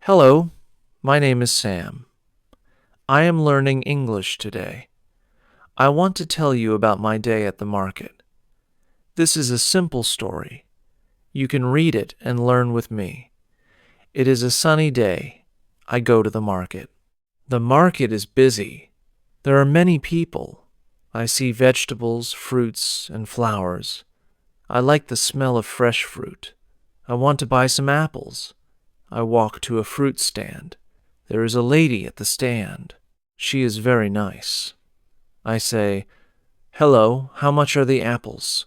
Hello, my name is Sam. I am learning English today. I want to tell you about my day at the market. This is a simple story. You can read it and learn with me. It is a sunny day. I go to the market. The market is busy. There are many people. I see vegetables, fruits, and flowers. I like the smell of fresh fruit. I want to buy some apples. I walk to a fruit stand. There is a lady at the stand. She is very nice. I say, "Hello, how much are the apples?"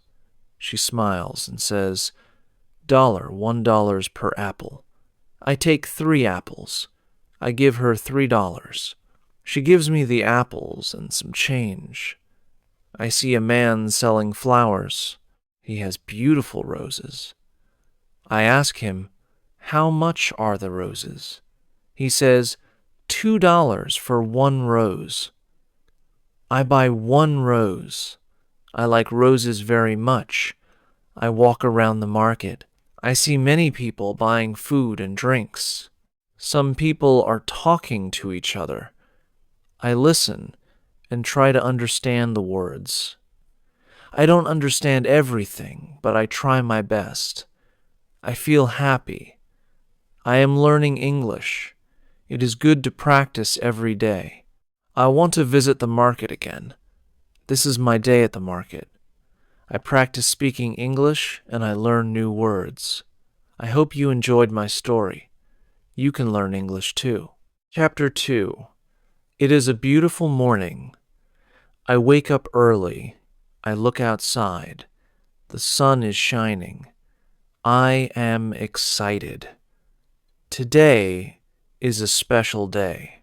She smiles and says, $1 per apple. I take 3 apples. I give her $3. She gives me the apples and some change. I see a man selling flowers. He has beautiful roses. I ask him, "How much are the roses?" He says, $2 for 1 rose. I buy 1 rose. I like roses very much. I walk around the market. I see many people buying food and drinks. Some people are talking to each other. I listen and try to understand the words. I don't understand everything, but I try my best. I feel happy. I am learning English. It is good to practice every day. I want to visit the market again. This is my day at the market. I practice speaking English and I learn new words. I hope you enjoyed my story. You can learn English too. Chapter 2. It is a beautiful morning. I wake up early. I look outside. The sun is shining. I am excited. Today is a special day.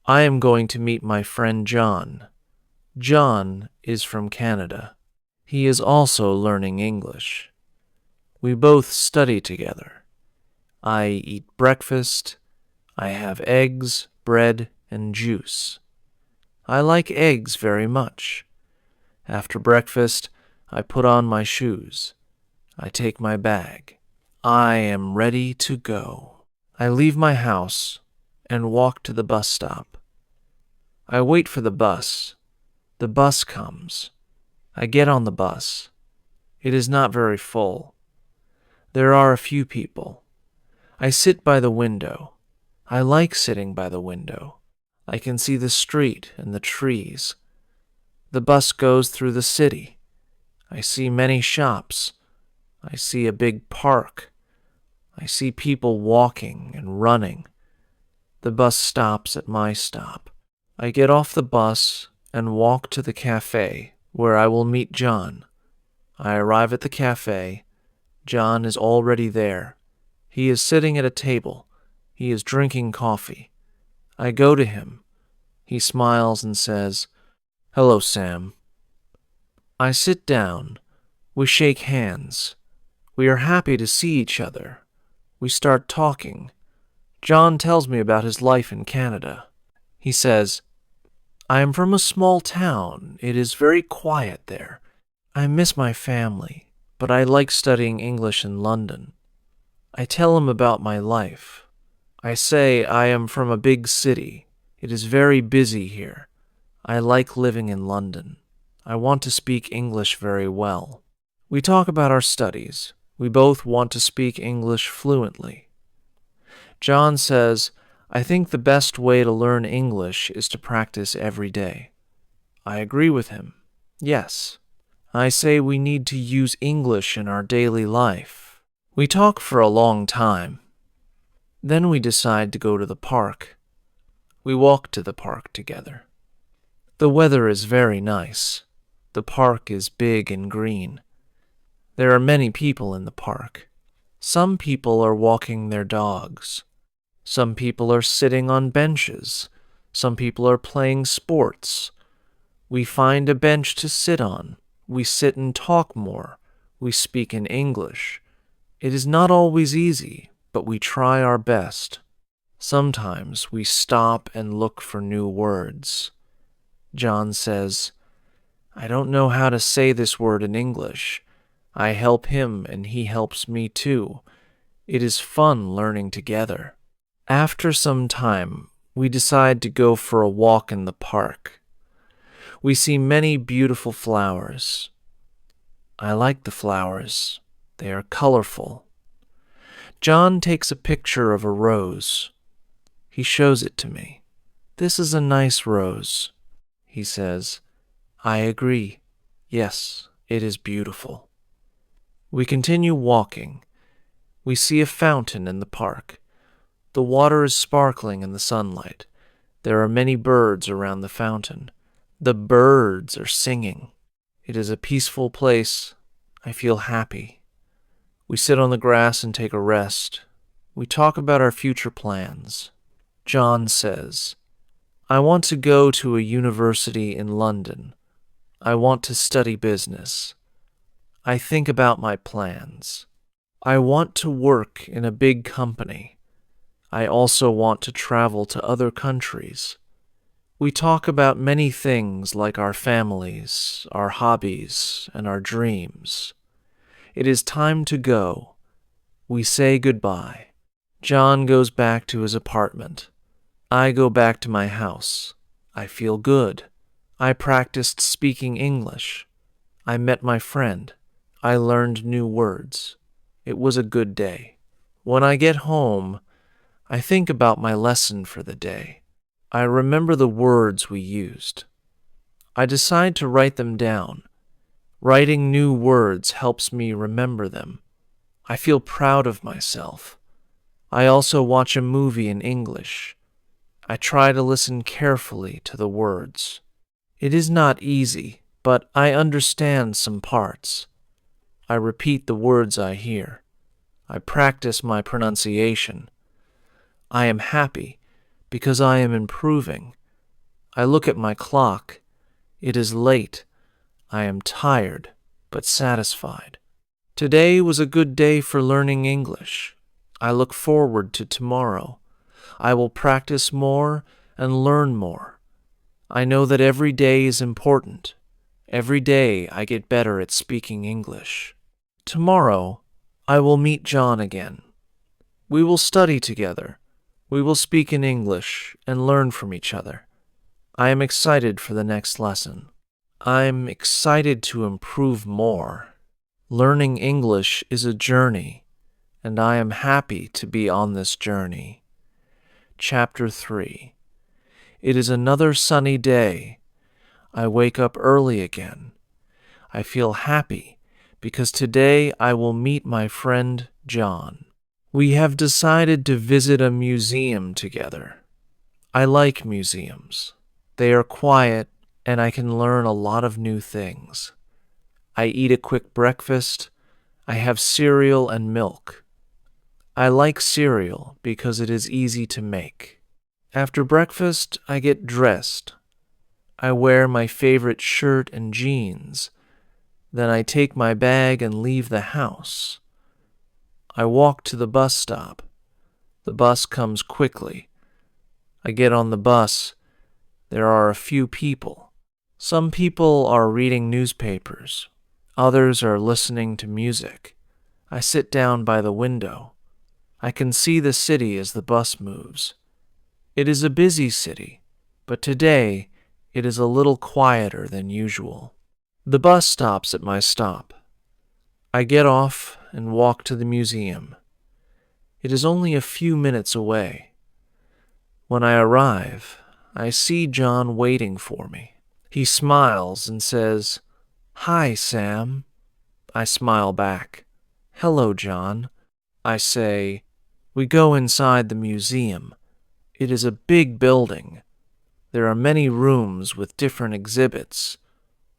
I am going to meet my friend John. John is from Canada. He is also learning English. We both study together. I eat breakfast. I have eggs, bread, and juice. I like eggs very much. After breakfast, I put on my shoes. I take my bag. I am ready to go. I leave my house and walk to the bus stop. I wait for the bus. The bus comes. I get on the bus. It is not very full. There are a few people. I sit by the window. I like sitting by the window. I can see the street and the trees. The bus goes through the city. I see many shops. I see a big park. I see people walking and running. The bus stops at my stop. I get off the bus and walk to the cafe where I will meet John. I arrive at the cafe. John is already there. He is sitting at a table. He is drinking coffee. I go to him. He smiles and says, "Hello, Sam." I sit down. We shake hands. We are happy to see each other. We start talking. John tells me about his life in Canada. He says, "I am from a small town. It is very quiet there. I miss my family, but I like studying English in London." I tell him about my life. I say I am from a big city. It is very busy here. I like living in London. I want to speak English very well. We talk about our studies. We both want to speak English fluently. John says, "I think the best way to learn English is to practice every day." I agree with him. Yes. I say we need to use English in our daily life. We talk for a long time. Then we decide to go to the park. We walk to the park together. The weather is very nice. The park is big and green. There are many people in the park. Some people are walking their dogs. Some people are sitting on benches. Some people are playing sports. We find a bench to sit on. We sit and talk more. We speak in English. It is not always easy, but we try our best. Sometimes we stop and look for new words. John says, "I don't know how to say this word in English. I help him and he helps me too. It is fun learning together." After some time, we decide to go for a walk in the park. We see many beautiful flowers. I like the flowers. They are colorful. John takes a picture of a rose. He shows it to me. "This is a nice rose," he says. I agree. Yes, it is beautiful. We continue walking. We see a fountain in the park. The water is sparkling in the sunlight. There are many birds around the fountain. The birds are singing. It is a peaceful place. I feel happy. We sit on the grass and take a rest. We talk about our future plans. John says, "I want to go to a university in London. I want to study business. I think about my plans. I want to work in a big company. I also want to travel to other countries." We talk about many things like our families, our hobbies, and our dreams. It is time to go. We say goodbye. John goes back to his apartment. I go back to my house. I feel good. I practiced speaking English. I met my friend. I learned new words. It was a good day. When I get home, I think about my lesson for the day. I remember the words we used. I decide to write them down. Writing new words helps me remember them. I feel proud of myself. I also watch a movie in English. I try to listen carefully to the words. It is not easy, but I understand some parts. I repeat the words I hear. I practice my pronunciation. I am happy because I am improving. I look at my clock. It is late. I am tired, but satisfied. Today was a good day for learning English. I look forward to tomorrow. I will practice more and learn more. I know that every day is important. Every day I get better at speaking English. Tomorrow, I will meet John again. We will study together. We will speak in English and learn from each other. I am excited for the next lesson. I'm excited to improve more. Learning English is a journey, and I am happy to be on this journey. Chapter 3. It is another sunny day. I wake up early again. I feel happy because today I will meet my friend John. We have decided to visit a museum together. I like museums. They are quiet and I can learn a lot of new things. I eat a quick breakfast. I have cereal and milk. I like cereal because it is easy to make. After breakfast, I get dressed. I wear my favorite shirt and jeans. Then I take my bag and leave the house. I walk to the bus stop. The bus comes quickly. I get on the bus. There are a few people. Some people are reading newspapers. Others are listening to music. I sit down by the window. I can see the city as the bus moves. It is a busy city, but today it is a little quieter than usual. The bus stops at my stop. I get off and walk to the museum. It is only a few minutes away. When I arrive, I see John waiting for me. He smiles and says, "Hi, Sam." I smile back. "Hello, John." I say, "We go inside the museum. It is a big building. There are many rooms with different exhibits.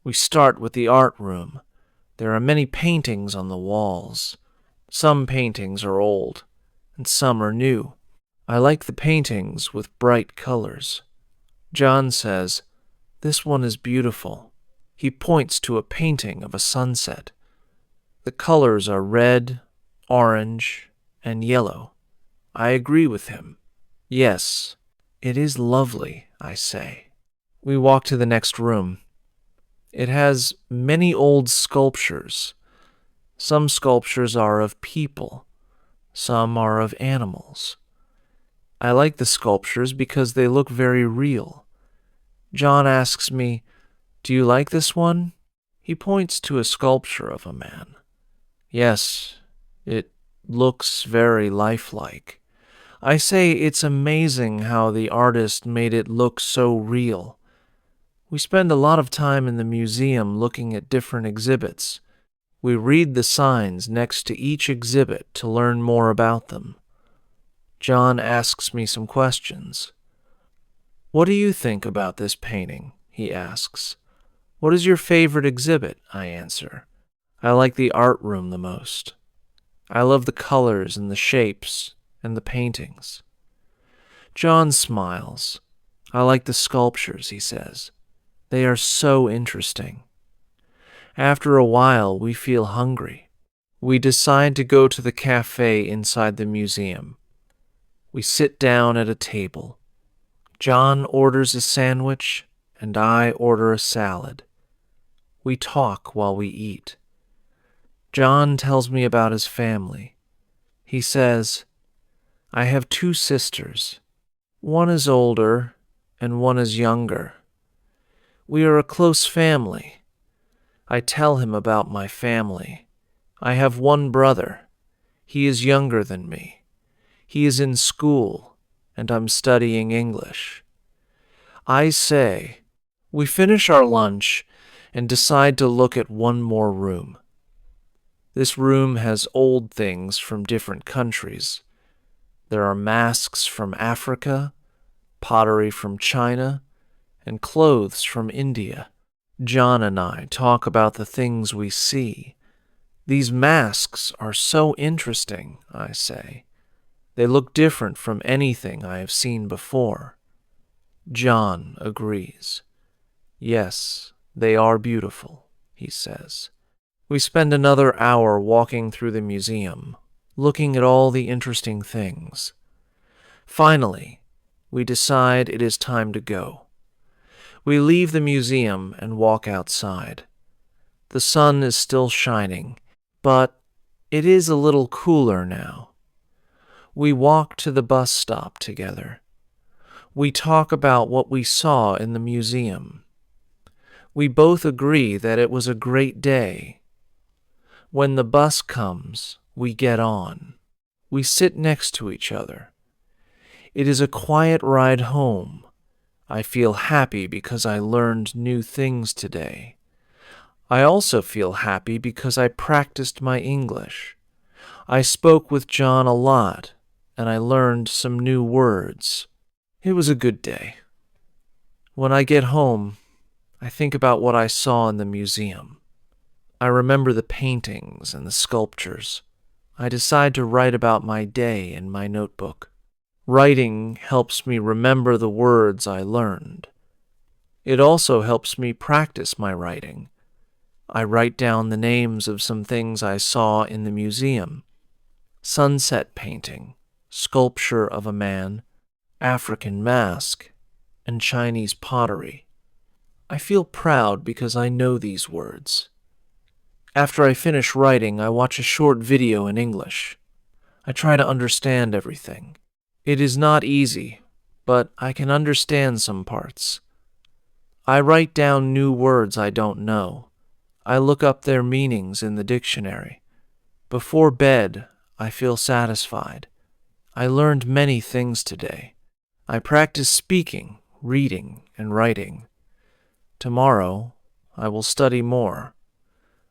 We start with the art room. There are many paintings on the walls. Some paintings are old, and some are new. I like the paintings with bright colors." John says, "This one is beautiful." He points to a painting of a sunset. The colors are red, orange, and yellow. I agree with him. "Yes, it is lovely," I say. We walk to the next room. It has many old sculptures. Some sculptures are of people. Some are of animals. I like the sculptures because they look very real. John asks me, "Do you like this one?" He points to a sculpture of a man. Yes, it looks very lifelike. I say it's amazing how the artist made it look so real. We spend a lot of time in the museum looking at different exhibits. We read the signs next to each exhibit to learn more about them. John asks me some questions. "What do you think about this painting?" he asks. "What is your favorite exhibit?" I answer. "I like the art room the most. I love the colors and the shapes and the paintings." John smiles. "I like the sculptures," he says. "They are so interesting." After a while, we feel hungry. We decide to go to the cafe inside the museum. We sit down at a table. John orders a sandwich, and I order a salad. We talk while we eat. John tells me about his family. He says, "I have 2 sisters. One is older, and one is younger. We are a close family." I tell him about my family. I have one brother. He is younger than me. He is in school, and I'm studying English. I say, we finish our lunch and decide to look at one more room. This room has old things from different countries. There are masks from Africa, pottery from China, and clothes from India. John and I talk about the things we see. "These masks are so interesting," I say. "They look different from anything I have seen before." John agrees. "Yes, they are beautiful," he says. We spend another hour walking through the museum, looking at all the interesting things. Finally, we decide it is time to go. We leave the museum and walk outside. The sun is still shining, but it is a little cooler now. We walk to the bus stop together. We talk about what we saw in the museum. We both agree that it was a great day. When the bus comes, we get on. We sit next to each other. It is a quiet ride home. I feel happy because I learned new things today. I also feel happy because I practiced my English. I spoke with John a lot, and I learned some new words. It was a good day. When I get home, I think about what I saw in the museum. I remember the paintings and the sculptures. I decide to write about my day in my notebook. Writing helps me remember the words I learned. It also helps me practice my writing. I write down the names of some things I saw in the museum: sunset painting, sculpture of a man, African mask, and Chinese pottery. I feel proud because I know these words. After I finish writing, I watch a short video in English. I try to understand everything. It is not easy, but I can understand some parts. I write down new words I don't know. I look up their meanings in the dictionary. Before bed, I feel satisfied. I learned many things today. I practice speaking, reading, and writing. Tomorrow, I will study more.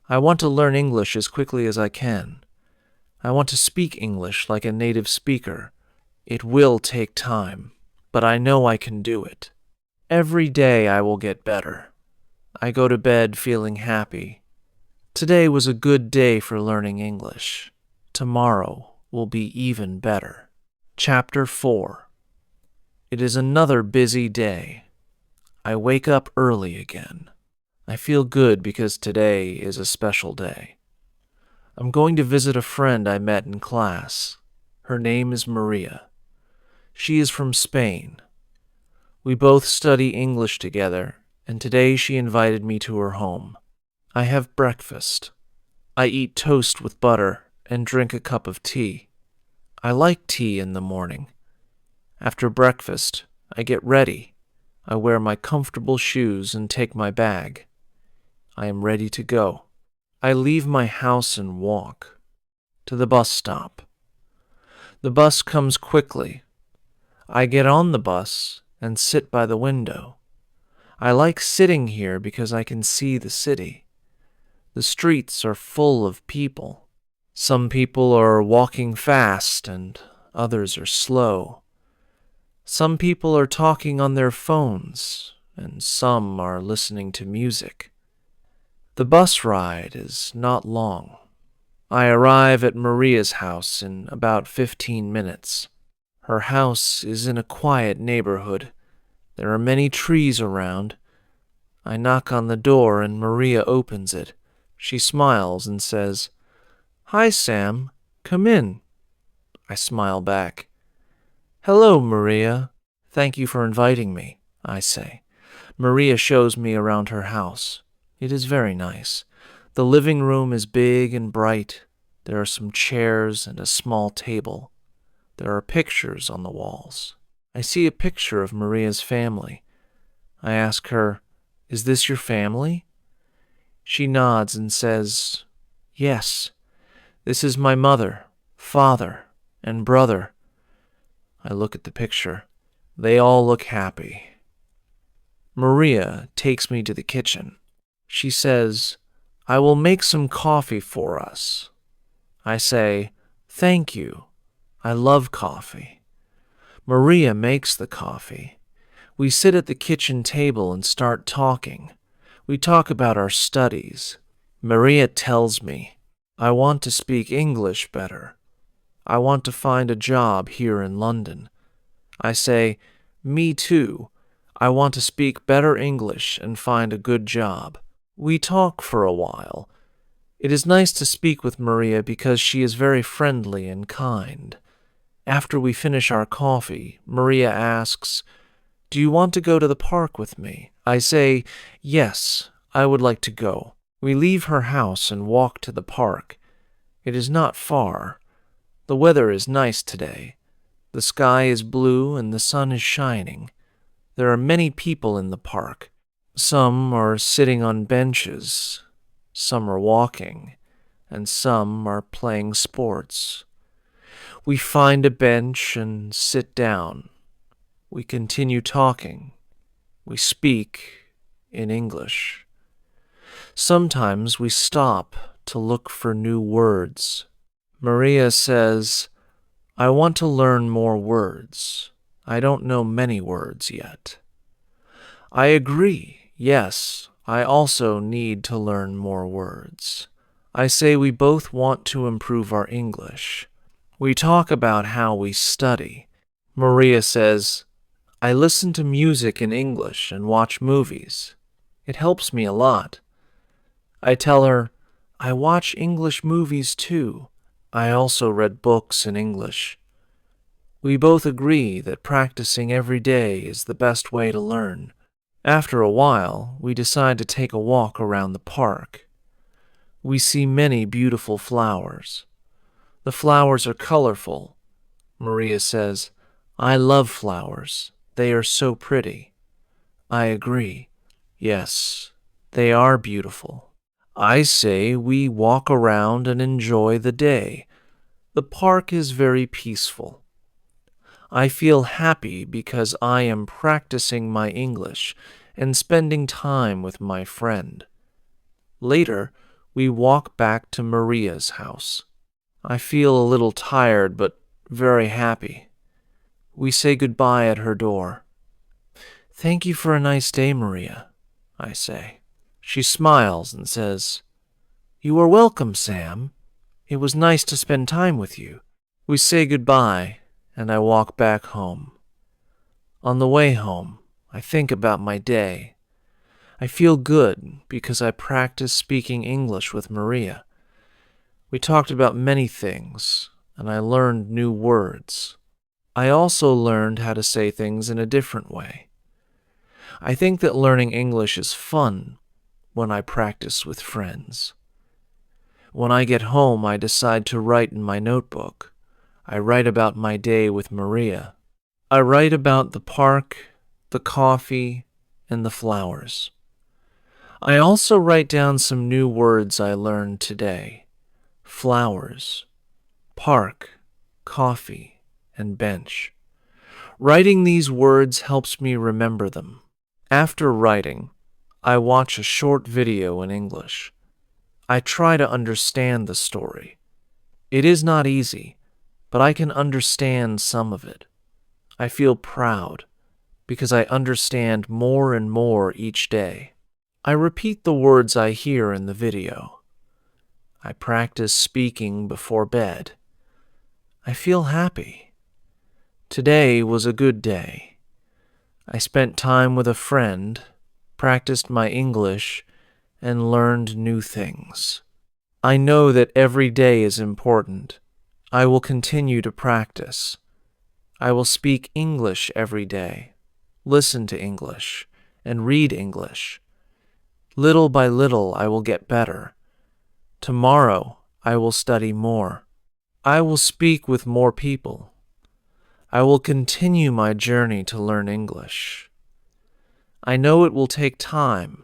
I want to learn English as quickly as I can. I want to speak English like a native speaker. It will take time, but I know I can do it. Every day I will get better. I go to bed feeling happy. Today was a good day for learning English. Tomorrow will be even better. Chapter 4. It is another busy day. I wake up early again. I feel good because today is a special day. I'm going to visit a friend I met in class. Her name is Maria. She is from Spain. We both study English together, and today she invited me to her home. I have breakfast. I eat toast with butter and drink a cup of tea. I like tea in the morning. After breakfast, I get ready. I wear my comfortable shoes and take my bag. I am ready to go. I leave my house and walk to the bus stop. The bus comes quickly. I get on the bus and sit by the window. I like sitting here because I can see the city. The streets are full of people. Some people are walking fast and others are slow. Some people are talking on their phones and some are listening to music. The bus ride is not long. I arrive at Maria's house in about 15 minutes. Her house is in a quiet neighborhood. There are many trees around. I knock on the door and Maria opens it. She smiles and says, "Hi, Sam. Come in." I smile back. "Hello, Maria. Thank you for inviting me," I say. Maria shows me around her house. It is very nice. The living room is big and bright. There are some chairs and a small table. There are pictures on the walls. I see a picture of Maria's family. I ask her, "Is this your family?" She nods and says, "Yes, this is my mother, father, and brother." I look at the picture. They all look happy. Maria takes me to the kitchen. She says, "I will make some coffee for us." I say, "Thank you. I love coffee." Maria makes the coffee. We sit at the kitchen table and start talking. We talk about our studies. Maria tells me, "I want to speak English better. I want to find a job here in London." I say, "Me too. I want to speak better English and find a good job." We talk for a while. It is nice to speak with Maria because she is very friendly and kind. After we finish our coffee, Maria asks, "Do you want to go to the park with me?" I say, "Yes, I would like to go." We leave her house and walk to the park. It is not far. The weather is nice today. The sky is blue and the sun is shining. There are many people in the park. Some are sitting on benches, some are walking, and some are playing sports. We find a bench and sit down. We continue talking. We speak in English. Sometimes we stop to look for new words. Maria says, "I want to learn more words. I don't know many words yet." I agree. Yes, I also need to learn more words. I say we both want to improve our English. We talk about how we study. Maria says, "I listen to music in English and watch movies. It helps me a lot." I tell her, "I watch English movies too. I also read books in English." We both agree that practicing every day is the best way to learn. After a while, we decide to take a walk around the park. We see many beautiful flowers. The flowers are colorful. Maria says, "I love flowers. They are so pretty." I agree. Yes, they are beautiful. I say we walk around and enjoy the day. The park is very peaceful. I feel happy because I am practicing my English and spending time with my friend. Later, we walk back to Maria's house. I feel a little tired but very happy. We say goodbye at her door. "Thank you for a nice day, Maria," I say. She smiles and says, "You are welcome, Sam. It was nice to spend time with you." We say goodbye, and I walk back home. On the way home, I think about my day. I feel good because I practiced speaking English with Maria. We talked about many things, and I learned new words. I also learned how to say things in a different way. I think that learning English is fun when I practice with friends. When I get home, I decide to write in my notebook. I write about my day with Maria. I write about the park, the coffee, and the flowers. I also write down some new words I learned today. Flowers, park, coffee, and bench. Writing these words helps me remember them. After writing, I watch a short video in English. I try to understand the story. It is not easy, but I can understand some of it. I feel proud because I understand more and more each day. I repeat the words I hear in the video. I practice speaking before bed. I feel happy. Today was a good day. I spent time with a friend, practiced my English, and learned new things. I know that every day is important. I will continue to practice. I will speak English every day, listen to English, and read English. Little by little, I will get better. Tomorrow, I will study more. I will speak with more people. I will continue my journey to learn English. I know it will take time,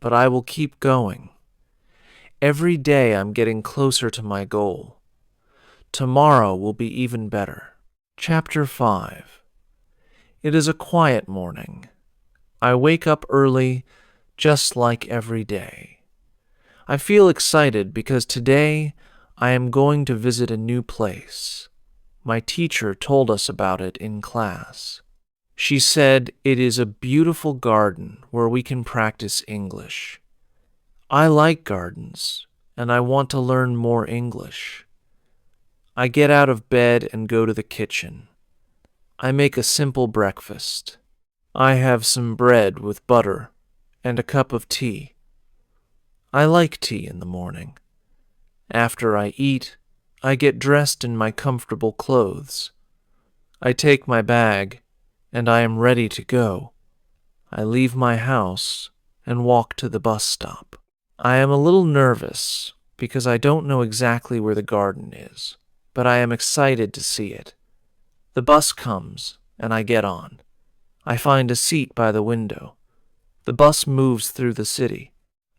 but I will keep going. Every day I'm getting closer to my goal. Tomorrow will be even better. Chapter 5. It is a quiet morning. I wake up early, just like every day. I feel excited because today I am going to visit a new place. My teacher told us about it in class. She said it is a beautiful garden where we can practice English. I like gardens, and I want to learn more English. I get out of bed and go to the kitchen. I make a simple breakfast. I have some bread with butter and a cup of tea. I like tea in the morning. After I eat, I get dressed in my comfortable clothes. I take my bag, and I am ready to go. I leave my house and walk to the bus stop. I am a little nervous because I don't know exactly where the garden is, but I am excited to see it. The bus comes, and I get on. I find a seat by the window. The bus moves through the city.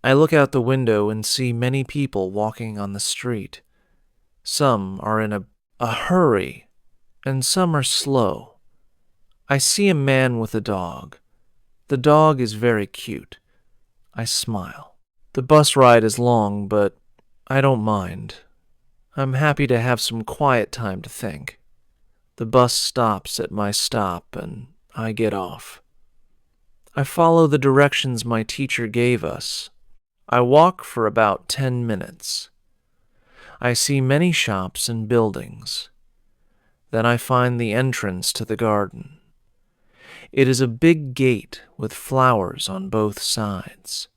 I look out the window and see many people walking on the street. Some are in a hurry, and some are slow. I see a man with a dog. The dog is very cute. I smile. The bus ride is long, but I don't mind. I'm happy to have some quiet time to think. The bus stops at my stop, and I get off. I follow the directions my teacher gave us. I walk for about 10 minutes. I see many shops and buildings. Then I find the entrance to the garden. It is a big gate with flowers on both sides.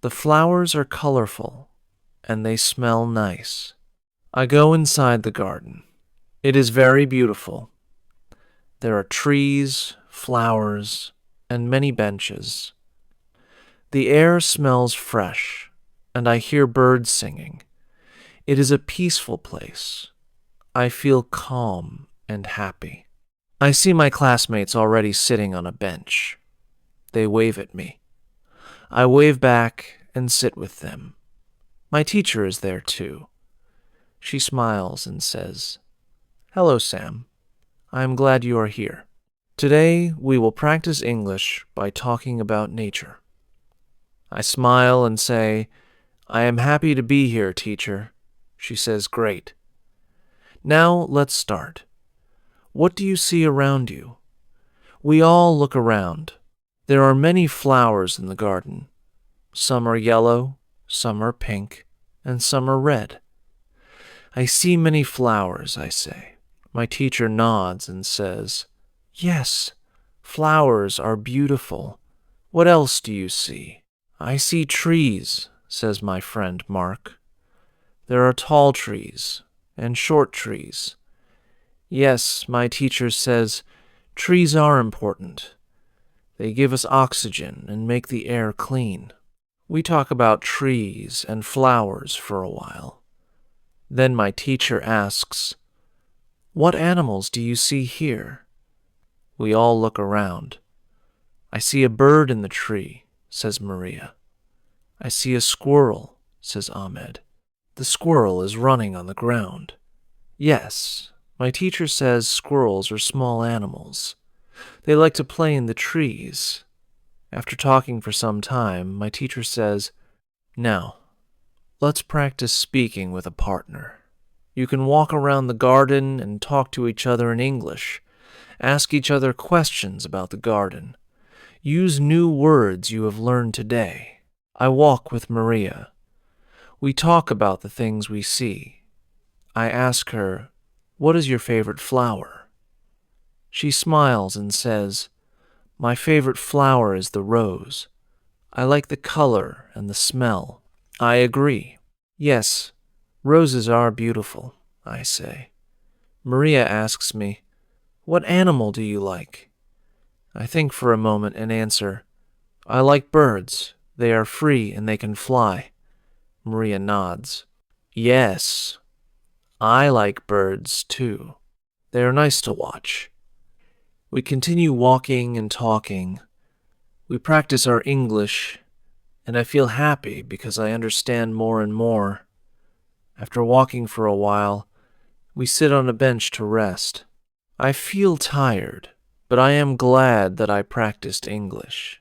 The flowers are colorful, and they smell nice. I go inside the garden. It is very beautiful. There are trees, flowers, and many benches. The air smells fresh, and I hear birds singing. It is a peaceful place. I feel calm and happy. I see my classmates already sitting on a bench. They wave at me. I wave back and sit with them. My teacher is there too. She smiles and says, "Hello, Sam. I am glad you are here. Today we will practice English by talking about nature." I smile and say, "I am happy to be here, teacher." She says, "Great. Now let's start. What do you see around you?" We all look around. There are many flowers in the garden. Some are yellow, some are pink, and some are red. "I see many flowers," I say. My teacher nods and says, "Yes, flowers are beautiful. What else do you see?" "I see trees," says my friend Mark. "There are tall trees and short trees." Yes, my teacher says, trees are important. They give us oxygen and make the air clean. We talk about trees and flowers for a while. Then my teacher asks, "What animals do you see here?" We all look around. I see a bird in the tree, says Maria. I see a squirrel, says Ahmed. The squirrel is running on the ground. Yes, my teacher says squirrels are small animals. They like to play in the trees. After talking for some time, my teacher says, "Now, let's practice speaking with a partner. You can walk around the garden and talk to each other in English. Ask each other questions about the garden. Use new words you have learned today." I walk with Maria. We talk about the things we see. I ask her, "What is your favorite flower?" She smiles and says, "My favorite flower is the rose. I like the color and the smell." I agree. "Yes, roses are beautiful," I say. Maria asks me, "What animal do you like?" I think for a moment and answer, "I like birds. They are free and they can fly." Maria nods. "Yes, I like birds too. They are nice to watch." We continue walking and talking. We practice our English, and I feel happy because I understand more and more. After walking for a while, we sit on a bench to rest. I feel tired, but I am glad that I practiced English.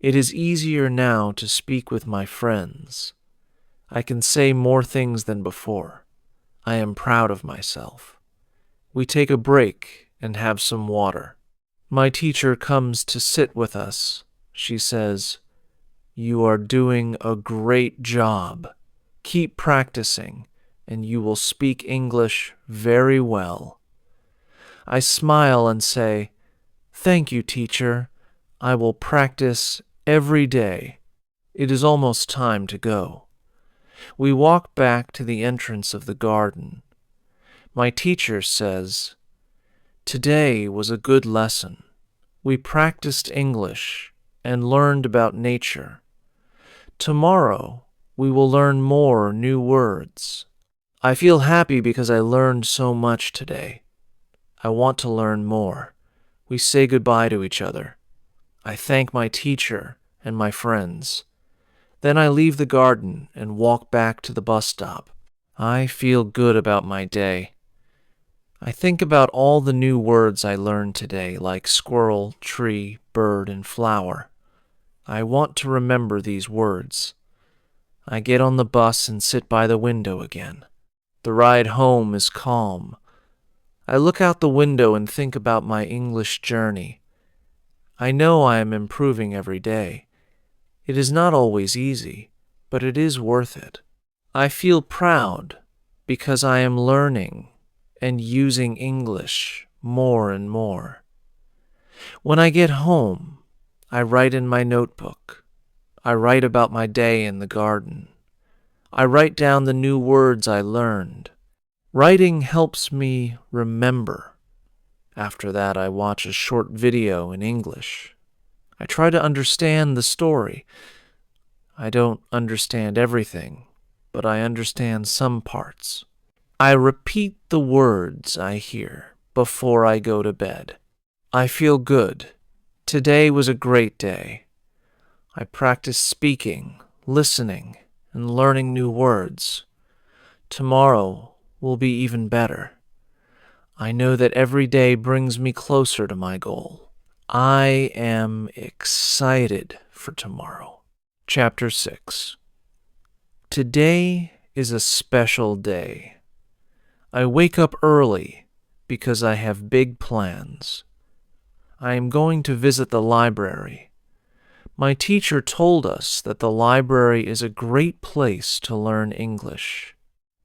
It is easier now to speak with my friends. I can say more things than before. I am proud of myself. We take a break and have some water. My teacher comes to sit with us. She says, "You are doing a great job. Keep practicing, and you will speak English very well." I smile and say, "Thank you, teacher. I will practice every day." It is almost time to go. We walk back to the entrance of the garden. My teacher says, "Today was a good lesson. We practiced English and learned about nature. Tomorrow, we will learn more new words." I feel happy because I learned so much today. I want to learn more. We say goodbye to each other. I thank my teacher and my friends. Then I leave the garden and walk back to the bus stop. I feel good about my day. I think about all the new words I learned today, like squirrel, tree, bird, and flower. I want to remember these words. I get on the bus and sit by the window again. The ride home is calm. I look out the window and think about my English journey. I know I am improving every day. It is not always easy, but it is worth it. I feel proud because I am learning and using English more and more. When I get home, I write in my notebook. I write about my day in the garden. I write down the new words I learned. Writing helps me remember. After that, I watch a short video in English. I try to understand the story. I don't understand everything, but I understand some parts. I repeat the words I hear before I go to bed. I feel good. Today was a great day. I practice speaking, listening, and learning new words. Tomorrow will be even better. I know that every day brings me closer to my goal. I am excited for tomorrow. Chapter 6. Today is a special day. I wake up early because I have big plans. I am going to visit the library. My teacher told us that the library is a great place to learn English.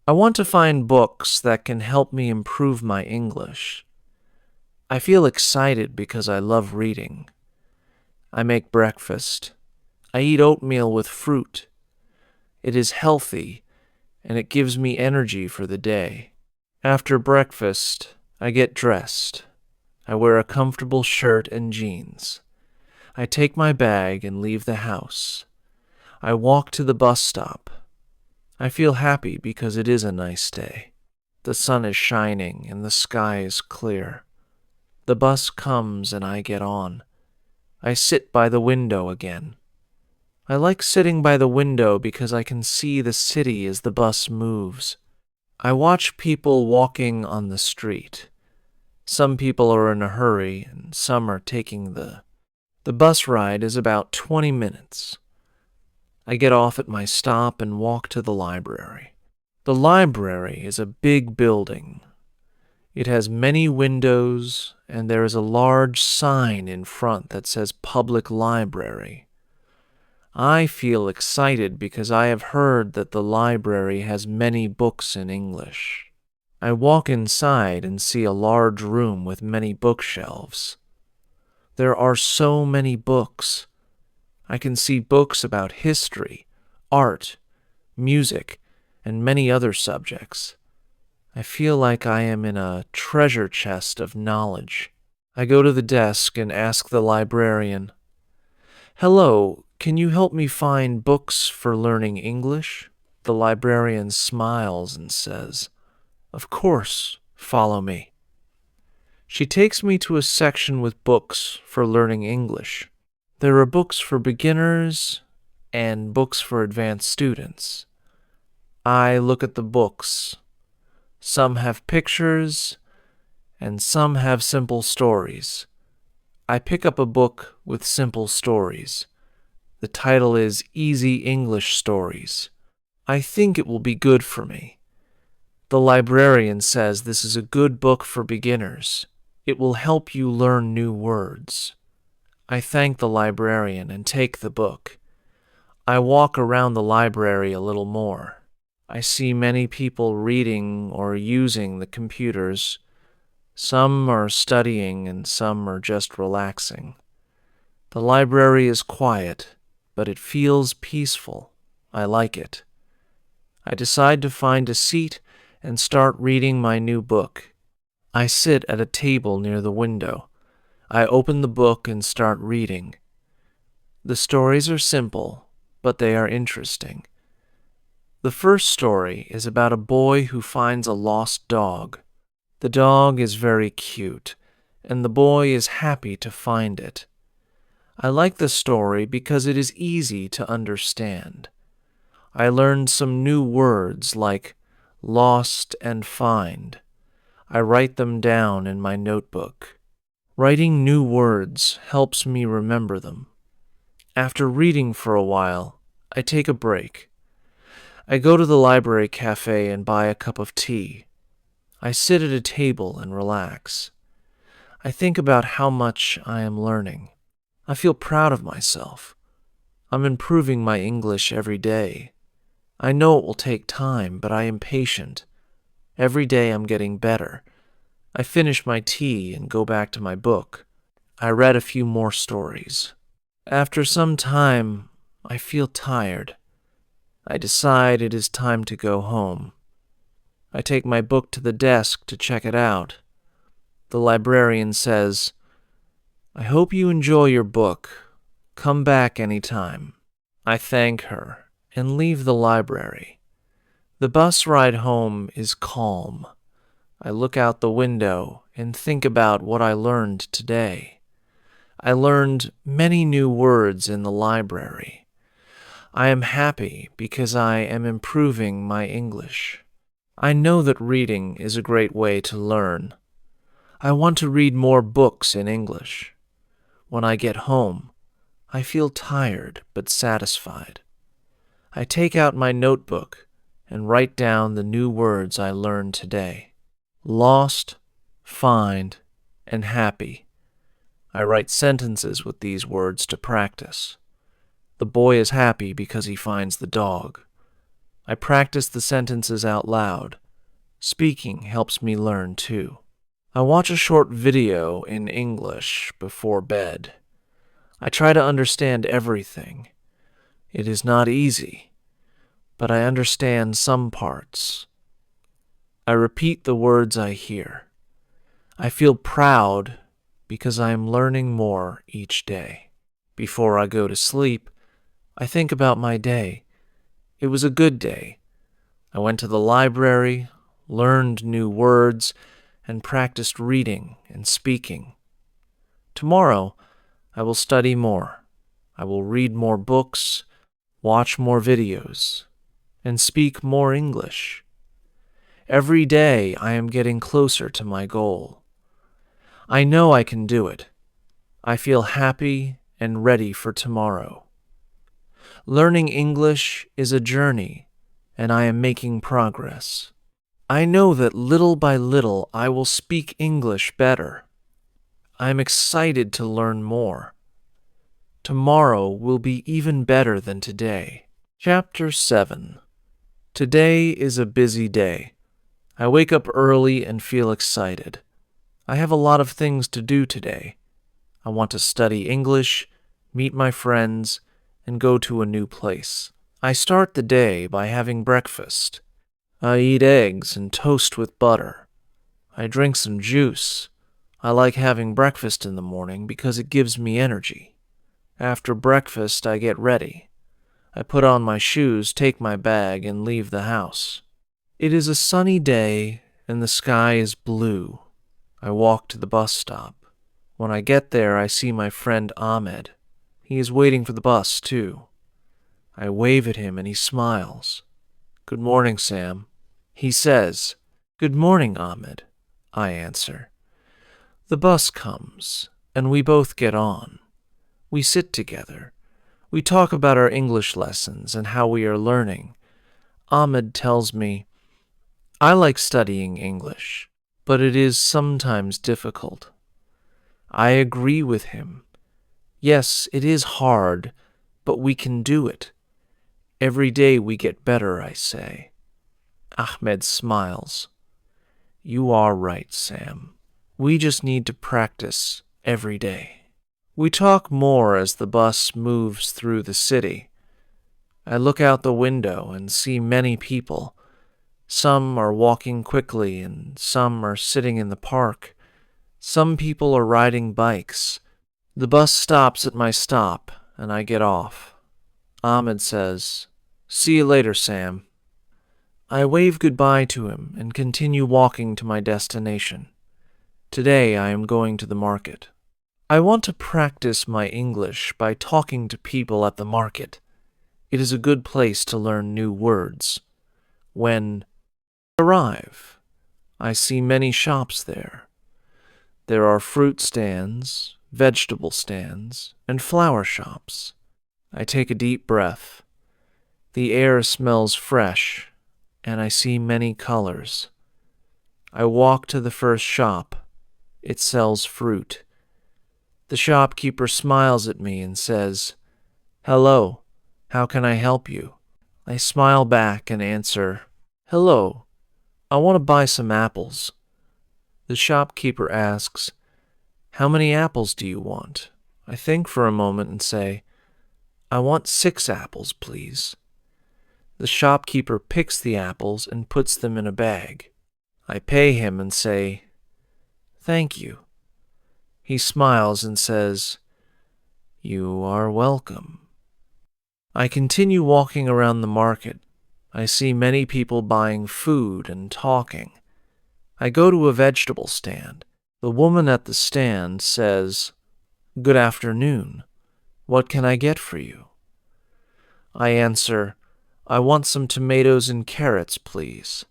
I want to find books that can help me improve my English. I feel excited because I love reading. I make breakfast. I eat oatmeal with fruit. It is healthy, and it gives me energy for the day. After breakfast, I get dressed. I wear a comfortable shirt and jeans. I take my bag and leave the house. I walk to the bus stop. I feel happy because it is a nice day. The sun is shining and the sky is clear. The bus comes and I get on. I sit by the window again. I like sitting by the window because I can see the city as the bus moves. I watch people walking on the street. Some people are in a hurry and some are taking The bus ride is about 20 minutes. I get off at my stop and walk to the library. The library is a big building. It has many windows, and there is a large sign in front that says Public Library. I feel excited because I have heard that the library has many books in English. I walk inside and see a large room with many bookshelves. There are so many books. I can see books about history, art, music, and many other subjects. I feel like I am in a treasure chest of knowledge. I go to the desk and ask the librarian, "Hello, can you help me find books for learning English?" The librarian smiles and says, "Of course, follow me." She takes me to a section with books for learning English. There are books for beginners and books for advanced students. I look at the books. Some have pictures, and some have simple stories. I pick up a book with simple stories. The title is Easy English Stories. I think it will be good for me. The librarian says this is a good book for beginners. It will help you learn new words. I thank the librarian and take the book. I walk around the library a little more. I see many people reading or using the computers. Some are studying and some are just relaxing. The library is quiet, but it feels peaceful. I like it. I decide to find a seat and start reading my new book. I sit at a table near the window. I open the book and start reading. The stories are simple, but they are interesting. The first story is about a boy who finds a lost dog. The dog is very cute, and the boy is happy to find it. I like the story because it is easy to understand. I learned some new words like lost and find. I write them down in my notebook. Writing new words helps me remember them. After reading for a while, I take a break. I go to the library cafe and buy a cup of tea. I sit at a table and relax. I think about how much I am learning. I feel proud of myself. I'm improving my English every day. I know it will take time, but I am patient. Every day I'm getting better. I finish my tea and go back to my book. I read a few more stories. After some time, I feel tired. I decide it is time to go home. I take my book to the desk to check it out. The librarian says, "I hope you enjoy your book. Come back any time." I thank her and leave the library. The bus ride home is calm. I look out the window and think about what I learned today. I learned many new words in the library. I am happy because I am improving my English. I know that reading is a great way to learn. I want to read more books in English. When I get home, I feel tired but satisfied. I take out my notebook and write down the new words I learned today. Lost, find, and happy. I write sentences with these words to practice. The boy is happy because he finds the dog. I practice the sentences out loud. Speaking helps me learn too. I watch a short video in English before bed. I try to understand everything. It is not easy, but I understand some parts. I repeat the words I hear. I feel proud because I am learning more each day. Before I go to sleep, I think about my day. It was a good day. I went to the library, learned new words, and practiced reading and speaking. Tomorrow, I will study more. I will read more books, watch more videos, and speak more English. Every day, I am getting closer to my goal. I know I can do it. I feel happy and ready for tomorrow. Learning English is a journey, and I am making progress. I know that little by little I will speak English better. I am excited to learn more. Tomorrow will be even better than today. Chapter 7. Today is a busy day. I wake up early and feel excited. I have a lot of things to do today. I want to study English, meet my friends, and go to a new place. I start the day by having breakfast. I eat eggs and toast with butter. I drink some juice. I like having breakfast in the morning because it gives me energy. After breakfast, I get ready. I put on my shoes, take my bag, and leave the house. It is a sunny day, and the sky is blue. I walk to the bus stop. When I get there, I see my friend Ahmed. He is waiting for the bus, too. I wave at him, and he smiles. "Good morning, Sam." He says, "Good morning, Ahmed," I answer. The bus comes, and we both get on. We sit together. We talk about our English lessons and how we are learning. Ahmed tells me, "I like studying English, but it is sometimes difficult." I agree with him. Yes, it is hard, but we can do it. Every day we get better, I say. Ahmed smiles. "You are right, Sam. We just need to practice every day." We talk more as the bus moves through the city. I look out the window and see many people. Some are walking quickly and some are sitting in the park. Some people are riding bikes. The bus stops at my stop and I get off. Ahmed says, "See you later, Sam." I wave goodbye to him and continue walking to my destination. Today I am going to the market. I want to practice my English by talking to people at the market. It is a good place to learn new words. When I arrive, I see many shops there. There are fruit stands, vegetable stands, and flower shops. I take a deep breath. The air smells fresh, and I see many colors. I walk to the first shop. It sells fruit. The shopkeeper smiles at me and says, "Hello, how can I help you?" I smile back and answer, "Hello, I want to buy some apples." The shopkeeper asks, "How many apples do you want?" I think for a moment and say, "I want 6 apples, please." The shopkeeper picks the apples and puts them in a bag. I pay him and say, "Thank you." He smiles and says, "You are welcome." I continue walking around the market. I see many people buying food and talking. I go to a vegetable stand. The woman at the stand says, "Good afternoon. What can I get for you?" I answer, "I want some tomatoes and carrots, please."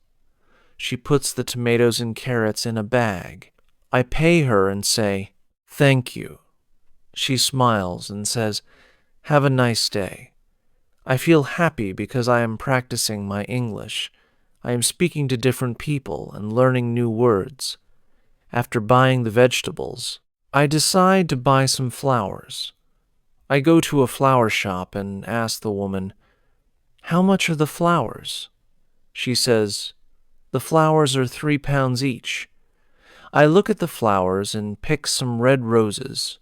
She puts the tomatoes and carrots in a bag. I pay her and say, "Thank you." She smiles and says, "Have a nice day." I feel happy because I am practicing my English. I am speaking to different people and learning new words. After buying the vegetables, I decide to buy some flowers. I go to a flower shop and ask the woman, "How much are the flowers?" She says, "The flowers are 3 pounds each." I look at the flowers and pick some red roses.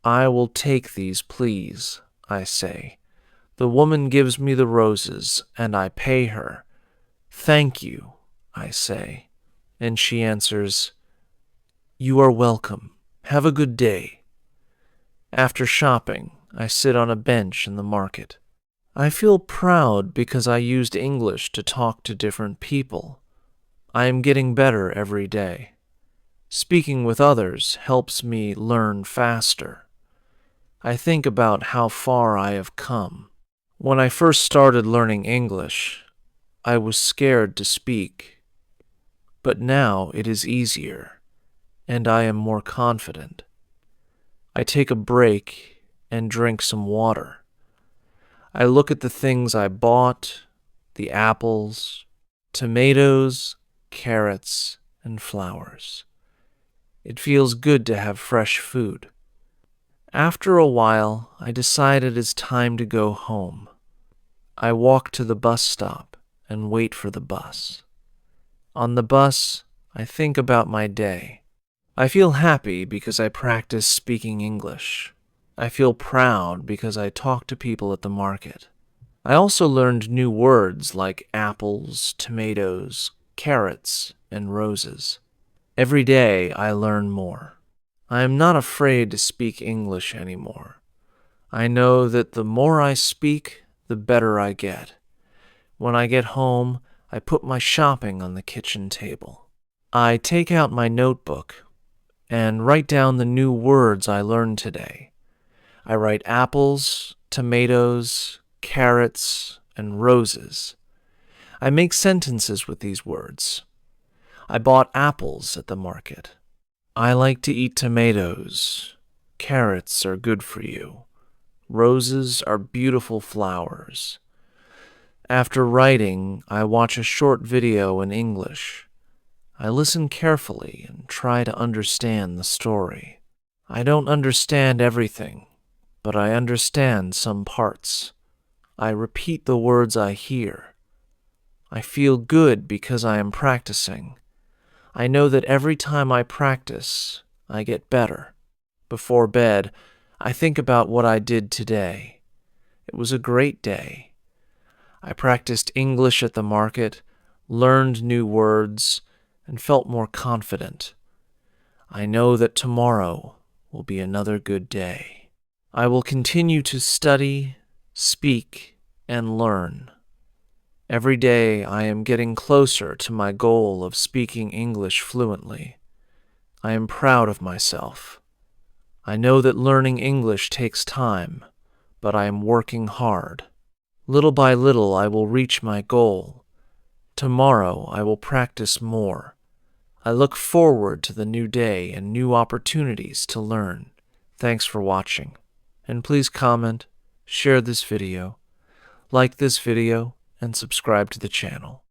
"I will take these, please," I say. The woman gives me the roses, and I pay her. "Thank you," I say. And she answers, "You are welcome. Have a good day." After shopping, I sit on a bench in the market. I feel proud because I used English to talk to different people. I am getting better every day. Speaking with others helps me learn faster. I think about how far I have come. When I first started learning English, I was scared to speak, but now it is easier, and I am more confident. I take a break and drink some water. I look at the things I bought, the apples, tomatoes, carrots, and flowers. It feels good to have fresh food. After a while, I decide it is time to go home. I walk to the bus stop and wait for the bus. On the bus, I think about my day. I feel happy because I practice speaking English. I feel proud because I talk to people at the market. I also learned new words like apples, tomatoes, carrots, and roses. Every day I learn more. I am not afraid to speak English anymore. I know that the more I speak, the better I get. When I get home, I put my shopping on the kitchen table. I take out my notebook and write down the new words I learned today. I write apples, tomatoes, carrots, and roses. I make sentences with these words. I bought apples at the market. I like to eat tomatoes. Carrots are good for you. Roses are beautiful flowers. After writing, I watch a short video in English. I listen carefully and try to understand the story. I don't understand everything, but I understand some parts. I repeat the words I hear. I feel good because I am practicing. I know that every time I practice, I get better. Before bed, I think about what I did today. It was a great day. I practiced English at the market, learned new words, and felt more confident. I know that tomorrow will be another good day. I will continue to study, speak, and learn. Every day I am getting closer to my goal of speaking English fluently. I am proud of myself. I know that learning English takes time, but I am working hard. Little by little I will reach my goal. Tomorrow I will practice more. I look forward to the new day and new opportunities to learn. Thanks for watching. And please comment, share this video, like this video, and subscribe to the channel.